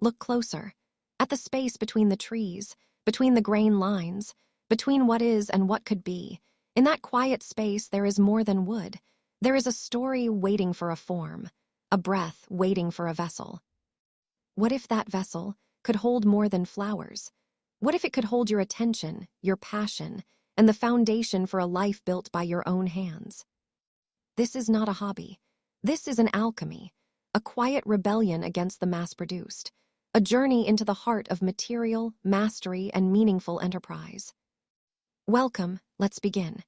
Look closer. At the space between the trees, between the grain lines, between what is and what could be. In that quiet space, there is more than wood. There is a story waiting for a form, a breath waiting for a vessel. What if that vessel could hold more than flowers? What if it could hold your attention, your passion, and the foundation for a life built by your own hands? This is not a hobby. This is an alchemy, a quiet rebellion against the mass-produced, a journey into the heart of material, mastery, and meaningful enterprise. Welcome, let's begin.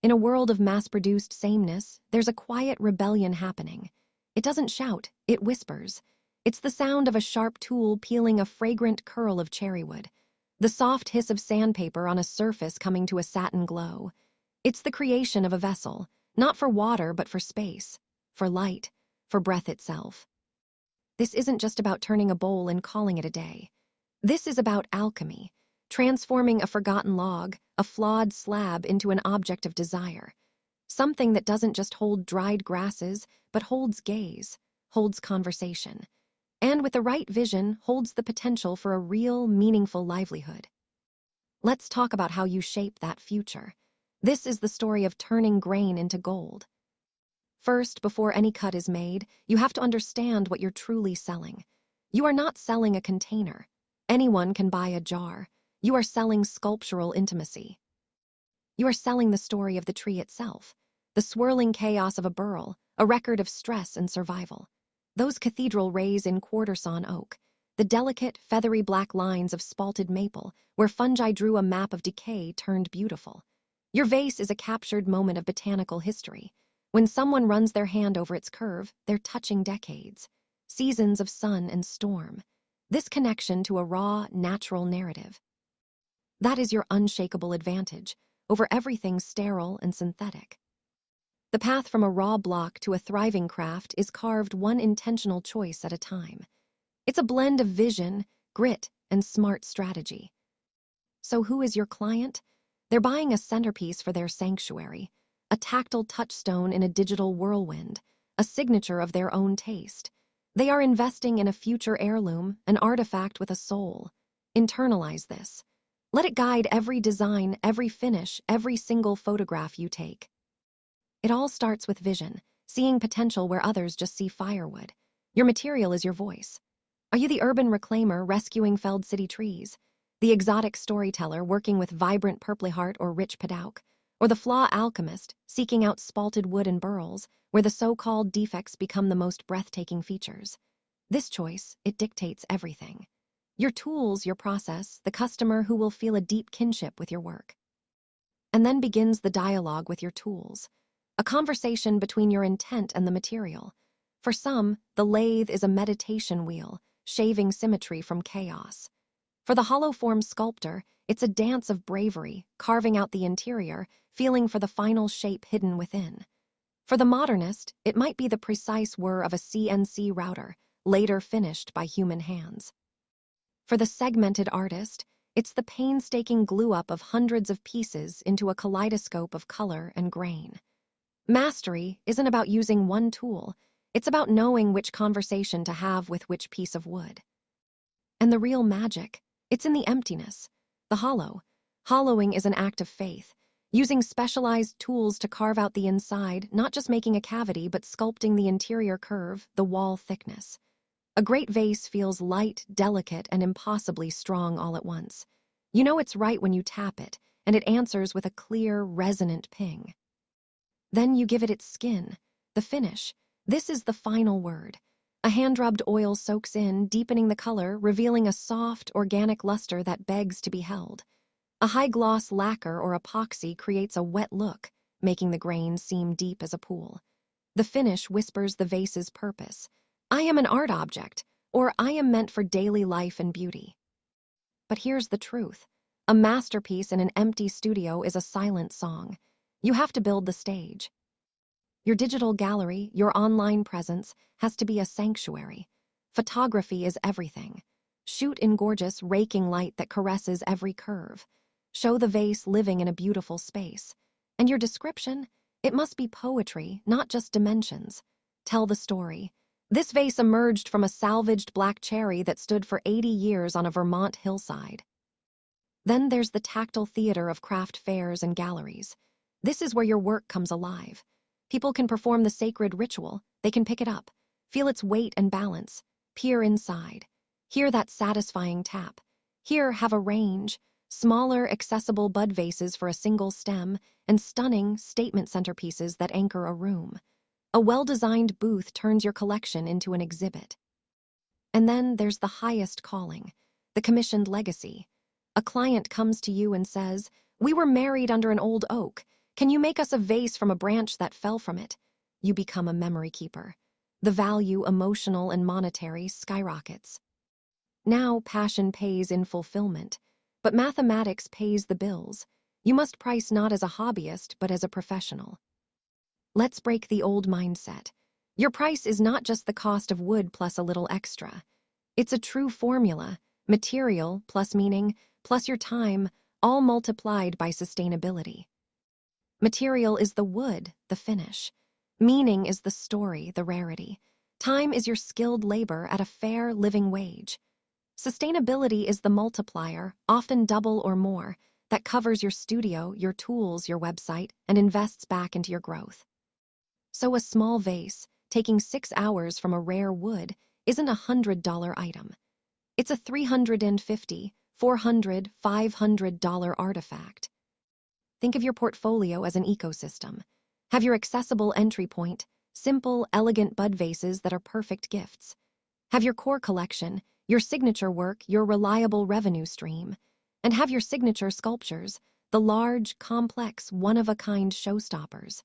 In a world of mass-produced sameness, there's a quiet rebellion happening. It doesn't shout, it whispers. It's the sound of a sharp tool peeling a fragrant curl of cherrywood, the soft hiss of sandpaper on a surface coming to a satin glow. It's the creation of a vessel, not for water but for space, for light, for breath itself. This isn't just about turning a bowl and calling it a day. This is about alchemy, transforming a forgotten log, a flawed slab into an object of desire. Something that doesn't just hold dried grasses, but holds gaze, holds conversation, and with the right vision, holds the potential for a real, meaningful livelihood. Let's talk about how you shape that future. This is the story of turning grain into gold. First, before any cut is made, you have to understand what you're truly selling. You are not selling a container. Anyone can buy a jar. You are selling sculptural intimacy. You are selling the story of the tree itself, the swirling chaos of a burl, a record of stress and survival. Those cathedral rays in quarter-sawn oak, the delicate, feathery black lines of spalted maple, where fungi drew a map of decay turned beautiful. Your vase is a captured moment of botanical history. When someone runs their hand over its curve, they're touching decades, seasons of sun and storm. This connection to a raw, natural narrative. That is your unshakable advantage over everything sterile and synthetic. The path from a raw block to a thriving craft is carved one intentional choice at a time. It's a blend of vision, grit, and smart strategy. So who is your client? They're buying a centerpiece for their sanctuary, a tactile touchstone in a digital whirlwind, a signature of their own taste. They are investing in a future heirloom, an artifact with a soul. Internalize this. Let it guide every design, every finish, every single photograph you take. It all starts with vision, seeing potential where others just see firewood. Your material is your voice. Are you the urban reclaimer rescuing felled city trees? The exotic storyteller working with vibrant purpley heart or rich padauk? Or the flaw alchemist seeking out spalted wood and burls, where the so-called defects become the most breathtaking features? This choice, it dictates everything. Your tools, your process, the customer who will feel a deep kinship with your work. And then begins the dialogue with your tools. A conversation between your intent and the material. For some, the lathe is a meditation wheel, shaving symmetry from chaos. For the hollow-form sculptor, it's a dance of bravery, carving out the interior, feeling for the final shape hidden within. For the modernist, it might be the precise whir of a CNC router, later finished by human hands. For the segmented artist, it's the painstaking glue-up of hundreds of pieces into a kaleidoscope of color and grain. Mastery isn't about using one tool, it's about knowing which conversation to have with which piece of wood. And the real magic, it's in the emptiness, the hollow. Hollowing is an act of faith, using specialized tools to carve out the inside, not just making a cavity, but sculpting the interior curve, the wall thickness. A great vase feels light, delicate, and impossibly strong all at once. You know it's right when you tap it, and it answers with a clear, resonant ping. Then you give it its skin, the finish. This is the final word. A hand-rubbed oil soaks in, deepening the color, revealing a soft, organic luster that begs to be held. A high-gloss lacquer or epoxy creates a wet look, making the grain seem deep as a pool. The finish whispers the vase's purpose. I am an art object, or I am meant for daily life and beauty. But here's the truth. A masterpiece in an empty studio is a silent song. You have to build the stage. Your digital gallery, your online presence, has to be a sanctuary. Photography is everything. Shoot in gorgeous, raking light that caresses every curve. Show the vase living in a beautiful space. And your description? It must be poetry, not just dimensions. Tell the story. This vase emerged from a salvaged black cherry that stood for 80 years on a Vermont hillside. Then there's the tactile theater of craft fairs and galleries. This is where your work comes alive. People can perform the sacred ritual. They can pick it up, feel its weight and balance, peer inside, hear that satisfying tap. Here, have a range, smaller, accessible bud vases for a single stem, and stunning statement centerpieces that anchor a room. A well-designed booth turns your collection into an exhibit. And then there's the highest calling, the commissioned legacy. A client comes to you and says, "We were married under an old oak. Can you make us a vase from a branch that fell from it?" You become a memory keeper. The value, emotional and monetary, skyrockets. Now passion pays in fulfillment, but mathematics pays the bills. You must price not as a hobbyist, but as a professional. Let's break the old mindset. Your price is not just the cost of wood plus a little extra. It's a true formula, material plus meaning, plus your time, all multiplied by sustainability. Material is the wood, the finish. Meaning is the story, the rarity. Time is your skilled labor at a fair living wage. Sustainability is the multiplier, often double or more, that covers your studio, your tools, your website, and invests back into your growth. So a small vase, taking 6 hours from a rare wood, isn't a $100 item. It's a $350, $400, $500 artifact. Think of your portfolio as an ecosystem. Have your accessible entry point, simple, elegant bud vases that are perfect gifts. Have your core collection, your signature work, your reliable revenue stream. And have your signature sculptures, the large, complex, one-of-a-kind showstoppers.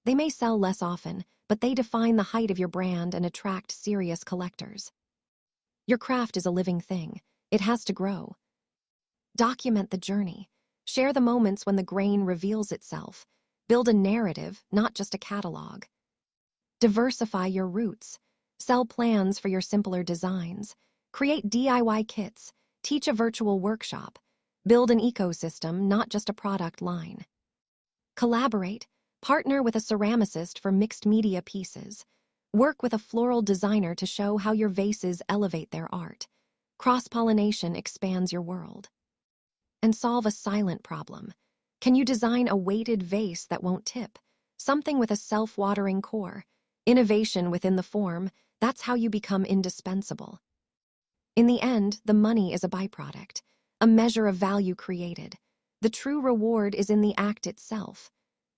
They may sell less often, but they define the height of your brand and attract serious collectors. Your craft is a living thing. It has to grow. Document the journey. Share the moments when the grain reveals itself. Build a narrative, not just a catalog. Diversify your roots. Sell plans for your simpler designs. Create DIY kits. Teach a virtual workshop. Build an ecosystem, not just a product line. Collaborate. Partner with a ceramicist for mixed media pieces. Work with a floral designer to show how your vases elevate their art. Cross-pollination expands your world. And solve a silent problem. Can you design a weighted vase that won't tip? Something with a self-watering core. Innovation within the form, that's how you become indispensable. In the end, the money is a byproduct, a measure of value created. The true reward is in the act itself.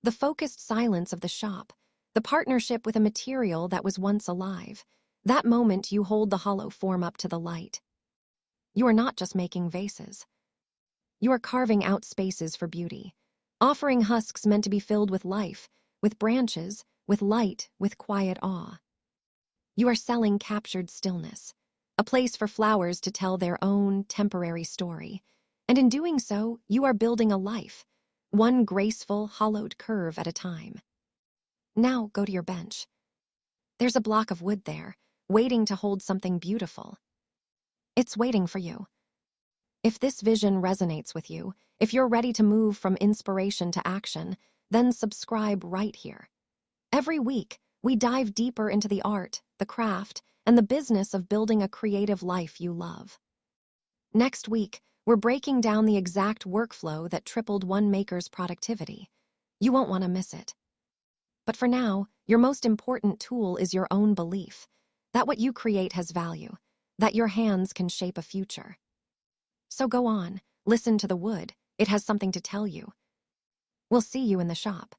The focused silence of the shop, the partnership with a material that was once alive. That moment you hold the hollow form up to the light. You are not just making vases. You are carving out spaces for beauty, offering husks meant to be filled with life, with branches, with light, with quiet awe. You are selling captured stillness, a place for flowers to tell their own temporary story. And in doing so, you are building a life, one graceful, hollowed curve at a time. Now go to your bench. There's a block of wood there, waiting to hold something beautiful. It's waiting for you. If this vision resonates with you, if you're ready to move from inspiration to action, then subscribe right here. Every week, we dive deeper into the art, the craft, and the business of building a creative life you love. Next week, we're breaking down the exact workflow that tripled one maker's productivity. You won't want to miss it. But for now, your most important tool is your own belief that what you create has value, that your hands can shape a future. So go on, listen to the wood. It has something to tell you. We'll see you in the shop.